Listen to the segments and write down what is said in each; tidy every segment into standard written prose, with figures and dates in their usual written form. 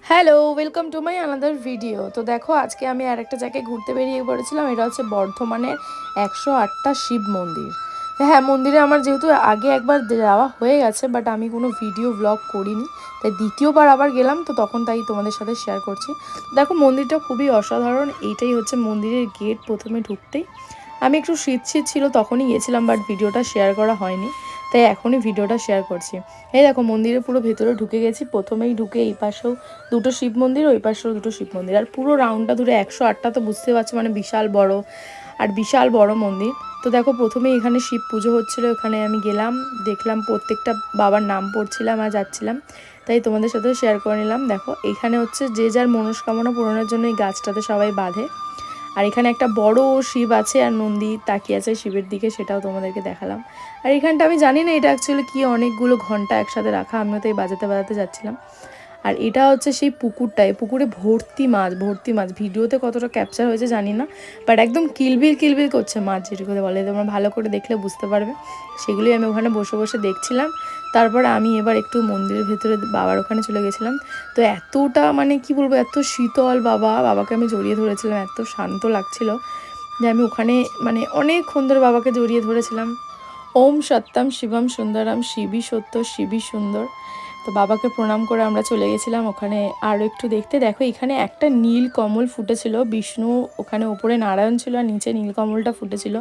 Hello, welcome to my another video. তো দেখো আজকে আমি আরেকটা জায়গায় ঘুরতে বেরিয়ে পড়েছিলাম। এটা হচ্ছে বর্ধমানের ১০৮টা শিব মন্দির। হ্যাঁ, মন্দিরে আমার যেহেতু আগে একবার যাওয়া হয়ে গেছে, বাট আমি কোনো ভিডিও ব্লগ করিনি, তাই দ্বিতীয়বার আবার গেলাম, তো তখন তাই তোমাদের সাথে শেয়ার করছি। দেখো মন্দিরটা খুবই অসাধারণ। এইটাই হচ্ছে মন্দিরের গেট প্রথমে ঢুকতেই। আমি একটু শীত শীত ছিল তখনই গিয়েছিলাম, বাট ভিডিওটা শেয়ার করা হয়নি, তাই এখনই ভিডিওটা শেয়ার করছি। এই দেখো মন্দিরের পুরো ভেতরে ঢুকে গেছি। প্রথমেই ঢুকে এই পাশেও দুটো শিব মন্দির, ওই পাশেও দুটো শিব মন্দির, আর পুরো রাউন্ডটা ধরে ১০৮টা, তো বুঝতে পারছো মানে বিশাল বড়, আর বিশাল বড় মন্দির। তো দেখো প্রথমে এখানে শিব পুজো হচ্ছিলো, এখানে আমি গেলাম, দেখলাম, প্রত্যেকটা বাবার নাম পড়ছিলাম আর যাচ্ছিলাম, তাই তোমাদের সাথে শেয়ার করে নিলাম। দেখো এখানে হচ্ছে যে যার মনস্কামনা পূরণের জন্য এই গাছটাতে সবাই বাঁধে। আর এখানে একটা বড় শিব আছে আর নন্দী তাকিয়ে আছে শিবের দিকে, সেটাও তোমাদেরকে দেখালাম। আর এখানটা আমি জানি না এটা অ্যাকচুয়ালি কি, অনেকগুলো ঘন্টা একসাথে রাখা, আমিও তো এই বাজাতে বাজাতে যাচ্ছিলাম। আর এটা হচ্ছে সেই পুকুরটা, এই পুকুরে ভর্তি মাছ, ভর্তি মাছ। ভিডিওতে কতটা ক্যাপচার হয়েছে জানি না, বাট একদম কিলবিল কিলবিল করছে মাছ, যেটুকু বলে, তোমরা ভালো করে দেখলে বুঝতে পারবে। সেগুলোই আমি ওখানে বসে বসে দেখছিলাম। তারপর আমি এবার একটু মন্দিরের ভেতরে বাবার ওখানে চলে গেছিলাম। তো এতটা মানে কি বলবো, এত শীতল, বাবাকে আমি জড়িয়ে ধরেছিলাম, এত শান্ত লাগছিল যে আমি ওখানে মানে অনেকক্ষণ ধরে বাবাকে জড়িয়ে ধরেছিলাম। ওম সত্যম শিবম সুন্দরম, শিবই সত্য শিবই সুন্দর। তো বাবাকে প্রণাম করে আমরা চলে গেছিলাম ওখানে আরও একটু দেখতে। দেখো এখানে একটা নীল কমল ফুটেছিল, বিষ্ণু ওখানে উপরে নারায়ণ ছিল আর নিচে নীল কমলটা ফুটেছিল,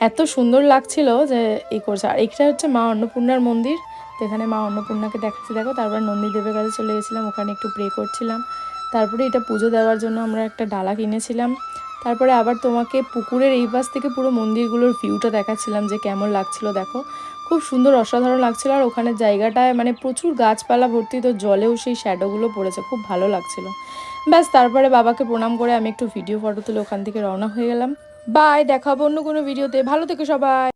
এত সুন্দর লাগছিল যে এই করছে। আর এটা হচ্ছে মা অন্নপূর্ণার মন্দির, তো এখানে মা অন্নপূর্ণাকে দেখাচ্ছি। দেখো তারপর নন্দীদেবের কাছে চলে গেছিলাম, ওখানে একটু প্রে করছিলাম। তারপরে এটা পুজো দেওয়ার জন্য আমরা একটা ডালা কিনেছিলাম। তারপরে আবার তোমাকে পুকুরের এই পাশ থেকে পুরো মন্দিরগুলোর ভিউটা দেখাচ্ছিলাম যে কেমন লাগছিল। দেখো খুব সুন্দর, অসাধারণ লাগছিল। আর ওখানে জায়গাটায় মানে প্রচুর গাছপালা ভর্তি, তো জলেও সেই শ্যাডোগুলো পড়েছে, খুব ভালো লাগছিল। ব্যাস তারপরে বাবাকে প্রণাম করে আমি একটু ভিডিও ফটো তুলে ওখান থেকে রওনা হয়ে গেলাম। বাই, দেখাবো অন্য কোনো ভিডিওতে। ভালো থেকো সবাই।